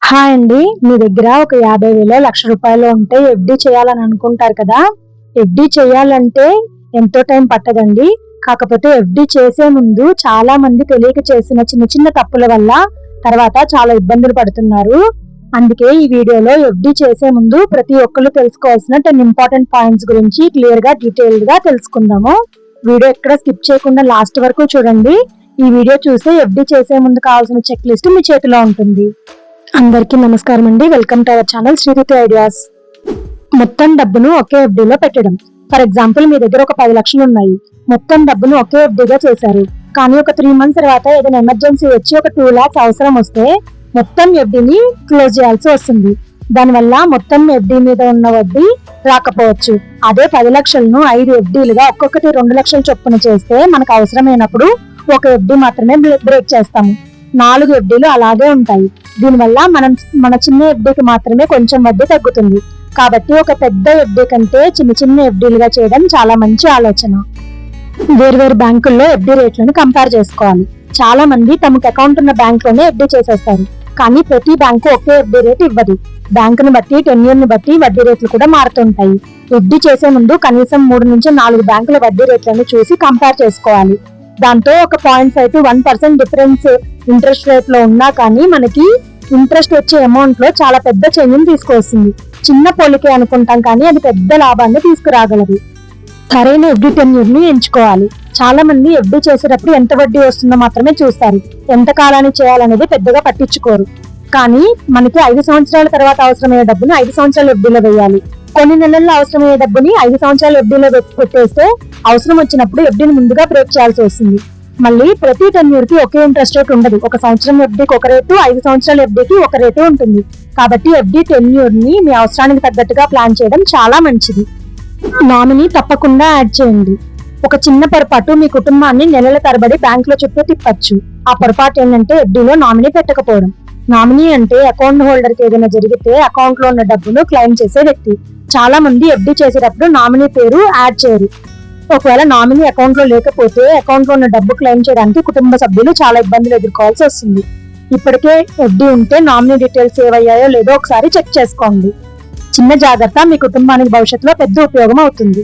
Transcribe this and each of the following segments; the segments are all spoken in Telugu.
హాయ్ అండి. మీ దగ్గర ఒక 50,000 లక్ష రూపాయలు ఉంటే ఎఫ్డి చేయాలని అనుకుంటారు కదా. ఎఫ్డి చేయాలంటే ఎంతో టైం పట్టదండి. కాకపోతే ఎఫ్డి చేసే ముందు చాలా మంది తెలియక చేసిన చిన్న చిన్న తప్పుల వల్ల తర్వాత చాలా ఇబ్బందులు పడుతున్నారు. అందుకే ఈ వీడియోలో ఎఫ్డి చేసే ముందు ప్రతి ఒక్కరు తెలుసుకోవాల్సిన 10 ఇంపార్టెంట్ పాయింట్స్ గురించి క్లియర్ గా డీటెయిల్డ్ గా తెలుసుకుందాము. వీడియో ఎక్కడ స్కిప్ చేయకుండా లాస్ట్ వరకు చూడండి. ఈ వీడియో చూసి ఎఫ్డి చేసే ముందు కావాల్సిన చెక్ లిస్ట్ మీ చేతిలో ఉంటుంది. అందరికీ నమస్కారం అండి. Welcome to our channel Sriruthi ideas. మొత్తం డబ్బును ఒకే ఎఫ్డీలో పెట్టడం. ఫర్ ఎగ్జాంపుల్, మీ దగ్గర ఒక 10 లక్షలు ఉన్నాయి. మొత్తం డబ్బును ఒకే ఎఫ్డీగా చేశారు. కానీ ఒక 3 మంత్స్ తర్వాత ఏదైనా ఎమర్జెన్సీ వచ్చి ఒక 2 lakhs అవసరం వస్తే మొత్తం ఎఫ్డీని క్లోజ్ చేయాల్సి వస్తుంది. దానివల్ల మొత్తం ఎఫ్డీ మీద ఉన్న వడ్డీ రాకపోవచ్చు. అదే 10 లక్షలను 5 ఎఫ్డీలుగా ఒక్కొక్కటి 2 లక్షల చొప్పున చేస్తే మనకు అవసరమైనప్పుడు ఒక ఎఫ్డీ మాత్రమే బ్రేక్ చేస్తాము. 4 ఎఫ్డీలు అలాగే ఉంటాయి. దీనివల్ల మన చిన్న ఎఫ్డీకి మాత్రమే కొంచెం వడ్డీ తగ్గుతుంది. కాబట్టి ఒక పెద్ద ఎఫ్డీ కంటే చిన్న చిన్న ఎఫ్డీలుగా చేయడం చాలా మంచి ఆలోచన. వేర్వేరు బ్యాంకుల్లో ఎఫ్డీ రేట్లను కంపేర్ చేసుకోవాలి. చాలా మంది తమకు అకౌంట్ ఉన్న బ్యాంక్ లోనే ఎఫ్డీ చేసేస్తారు. కానీ ప్రతి బ్యాంకు ఒకే ఎఫ్డీ రేట్ ఇవ్వదు. బ్యాంకును బట్టి, టెన్యూర్ ని బట్టి వడ్డీ రేట్లు కూడా మారుతుంటాయి. ఎఫ్డీ చేసే ముందు కనీసం 3 నుంచి 4 బ్యాంకుల వడ్డీ రేట్లను చూసి కంపేర్ చేసుకోవాలి. దాంతో ఒక 0.5 to 1% డిఫరెన్స్ ఇంట్రెస్ట్ రేట్ లో ఉన్నా కానీ మనకి ఇంట్రెస్ట్ వచ్చే అమౌంట్ లో చాలా పెద్ద చేంజ్ తీసుకొస్తుంది. చిన్న పోలికే అనుకుంటాం కానీ అది పెద్ద లాభాన్ని తీసుకురాగలదు. సరైన ఎఫ్డీ టెన్యూర్ ని ఎంచుకోవాలి. చాలా మంది ఎఫ్డీ చేసేటప్పుడు ఎంత వడ్డీ వస్తుందో మాత్రమే చూస్తారు. ఎంత కాలాన్ని చేయాలనేది పెద్దగా పట్టించుకోరు. కానీ మనకి 5 సంవత్సరాల తర్వాత అవసరమయ్యే డబ్బును 5 సంవత్సరాల ఎఫ్డీలో వేయాలి. కొన్ని నెలల్లో అవసరమయ్యే డబ్బుని 5 సంవత్సరాల ఎఫ్డీలో పెట్టేస్తే అవసరం వచ్చినప్పుడు ఎఫ్డీని ముందుగా బ్రేక్ చేయాల్సి వస్తుంది. మళ్ళీ ప్రతి టెన్యూర్ కి ఒకే ఇంట్రెస్ట్ రేట్ ఉండదు. 1 సంవత్సరం ఎఫ్డీకి ఒక రేటు, 5 సంవత్సరాల ఎఫ్డీకి ఒక రేటు ఉంటుంది. కాబట్టి ఎఫ్డీ టెన్యూర్ ని మీ అవసరానికి తగ్గట్టుగా ప్లాన్ చేయడం చాలా మంచిది. నామినీ తప్పకుండా యాడ్ చేయండి. ఒక చిన్న పొరపాటు మీ కుటుంబాన్ని నెలల తరబడి బ్యాంక్ లో చుట్టూ తిప్పచ్చు. ఆ పొరపాటు ఏంటంటే ఎఫ్డీలో నామినీ పెట్టకపోవడం. నామినీ అంటే అకౌంట్ హోల్డర్ కి ఏదైనా జరిగితే అకౌంట్ లో ఉన్న డబ్బును క్లెయిమ్ చేసే వ్యక్తి. చాలా మంది ఎఫ్డీ చేసేటప్పుడు నామినీ పేరు యాడ్ చేయరు. ఒకవేళ నామినీ అకౌంట్ లో లేకపోతే అకౌంట్ లో ఉన్న డబ్బు క్లెయిమ్ చేయడానికి కుటుంబ సభ్యులు చాలా ఇబ్బందులు ఎదుర్కోవాల్సి వస్తుంది. ఇప్పటికే ఎఫ్డీ ఉంటే నామినీ డీటెయిల్స్ సేవ్ అయ్యాయో లేదో ఒకసారి చెక్ చేసుకోండి. చిన్న జాగ్రత్త మీ కుటుంబానికి భవిష్యత్తులో పెద్ద ఉపయోగం అవుతుంది.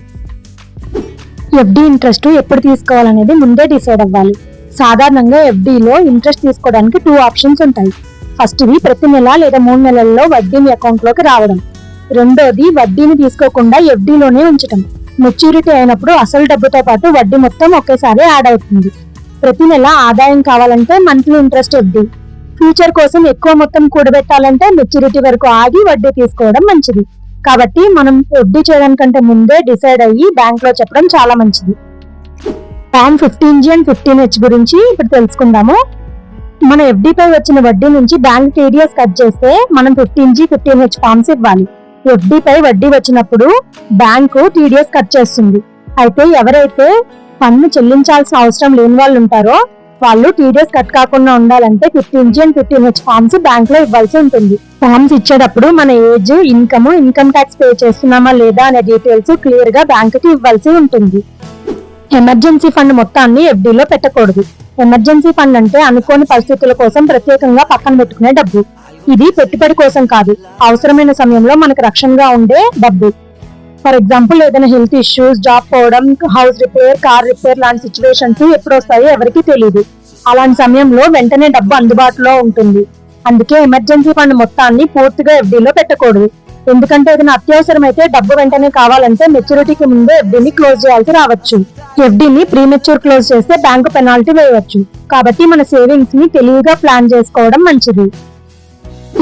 ఎఫ్డీ ఇంట్రెస్ట్ ఎప్పుడు తీసుకోవాలనేది ముందే డిసైడ్ అవ్వాలి. సాధారణంగా ఎఫ్డీలో ఇంట్రెస్ట్ తీసుకోవడానికి 2 ఆప్షన్స్ ఉంటాయి. ఫస్ట్ది ప్రతి నెల లేదా 3 నెలల్లో వడ్డీ మీ అకౌంట్ లోకి రావడం. రెండోది వడ్డీని తీసుకోకుండా ఎఫ్డీలోనే ఉంచడం. మెచ్యూరిటీ అయినప్పుడు అసలు డబ్బుతో పాటు వడ్డీ మొత్తం ఒకేసారి యాడ్ అవుతుంది. ప్రతి నెల ఆదాయం కావాలంటే మంత్లీ ఇంట్రెస్ట్ ఎఫ్డీ. ఫ్యూచర్ కోసం ఎక్కువ మొత్తం కూడబెట్టాలంటే మెచ్యూరిటీ వరకు ఆగి వడ్డీ తీసుకోవడం మంచిది. కాబట్టి మనం ఎఫ్డీ చేయడానికంటే ముందే డిసైడ్ అయ్యి బ్యాంక్ లో చెప్పడం చాలా మంచిది. ఫామ్ 15G and 15H గురించి ఇప్పుడు తెలుసుకుందాము. మన ఎఫ్డీపై వచ్చిన వడ్డీ నుంచి బ్యాంక్ టీడీఎస్ కట్ చేస్తే మనం 15G, 15H ఫామ్స్ ఇవ్వాలి. ఎఫ్డీపై వడ్డీ వచ్చినప్పుడు బ్యాంకు టీడీఎస్ కట్ చేస్తుంది. అయితే ఎవరైతే పన్ను చెల్లించాల్సిన అవసరం లేని వాళ్ళు ఉంటారో వాళ్ళు టీడీఎస్ కట్ కాకుండా ఉండాలంటే 15G and 15H forms bank లో ఇవ్వాల్సి ఉంటుంది. ఫామ్స్ ఇచ్చేటప్పుడు మన ఏజ్, ఇన్కమ్ ట్యాక్స్ పే చేస్తున్నామా లేదా అనే డీటెయిల్స్ క్లియర్ గా బ్యాంక్ కి ఇవ్వాల్సి ఉంటుంది. ఎమర్జెన్సీ ఫండ్ మొత్తాన్ని ఎఫ్డీలో పెట్టకూడదు. ఎమర్జెన్సీ ఫండ్ అంటే అనుకోని పరిస్థితుల కోసం ప్రత్యేకంగా పక్కన పెట్టుకునే డబ్బు. ఇది పెట్టుబడి కోసం కాదు, అవసరమైన సమయంలో మనకు రక్షణగా ఉండే డబ్బు. ఫర్ ఎగ్జాంపుల్, ఏదైనా హెల్త్ ఇష్యూస్, జాబ్ పోవడం, హౌస్ రిపేర్, కార్ రిపేర్ లాంటి సిచ్యువేషన్స్ ఎప్పుడు వస్తాయో ఎవరికి తెలియదు. అలాంటి సమయంలో వెంటనే డబ్బు అందుబాటులో ఉంటుంది. అందుకే ఎమర్జెన్సీ ఫండ్ మొత్తాన్ని పూర్తిగా ఎఫ్డీలో పెట్టకూడదు. ఎందుకంటే ఏదైనా అత్యవసరం అయితే డబ్బు వెంటనే కావాలంటే మెచ్యూరిటీకి ముందే ఎఫ్డీని క్లోజ్ చేయాల్సి రావచ్చు. ఎఫ్డీని ప్రీమెచ్యూర్ క్లోజ్ చేస్తే బ్యాంకు పెనాల్టీ వేయవచ్చు. కాబట్టి మన సేవింగ్స్ ని తెలివిగా ప్లాన్ చేసుకోవడం మంచిది.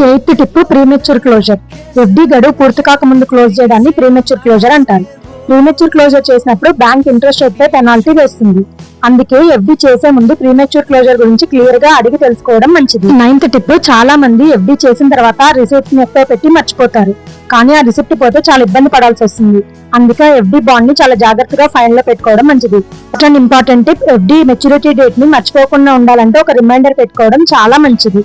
8th tip, premature closure. FD గడువు పూర్తి కాకముందు క్లోజ్ చేయడాన్ని ప్రీమెచ్యూర్ క్లోజర్ అంటారు. ప్రీమెచ్యూర్ క్లోజర్ చేసినప్పుడు బ్యాంక్ ఇంట్రెస్ట్ రేట్ పై పెనాల్టీ వేస్తుంది. అందుకే ఎఫ్డీ చేసే ముందు ప్రీమెచ్యూర్ క్లోజర్ గురించి క్లియర్ గా అడిగి తెలుసుకోవడం మంచిది. 9th టిప్, చాలా మంది ఎఫ్డీ చేసిన తర్వాత రిసిప్ట్ నెఫ్ట్ పెట్టి మర్చిపోతారు. కానీ ఆ రిసిప్ట్ పోతే చాలా ఇబ్బంది పడాల్సి వస్తుంది. అందుకే ఎఫ్డీ బాండ్ ని చాలా జాగ్రత్తగా ఫైల్ లో పెట్టుకోవడం మంచిది. అట్లాంటి important tip, FD maturity date ని మర్చిపోకుండా ఉండాలంటే ఒక రిమైండర్ పెట్టుకోవడం చాలా మంచిది.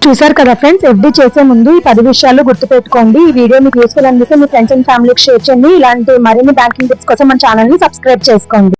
చూసారు కదా ఫ్రెండ్స్, ఎఫ్డీ చేసే ముందు ఈ 10 విషయాలు గుర్తుపెట్టుకోండి. ఈ వీడియో మీకు యూస్ఫుల్ అనిపిస్తే మీ ఫ్రెండ్స్ అండ్ ఫ్యామిలీకి షేర్ చేయండి. ఇలాంటి మరిన్ని బ్యాంకింగ్ టిప్స్ కోసం మన ఛానల్ ని సబ్స్క్రైబ్ చేసుకోండి.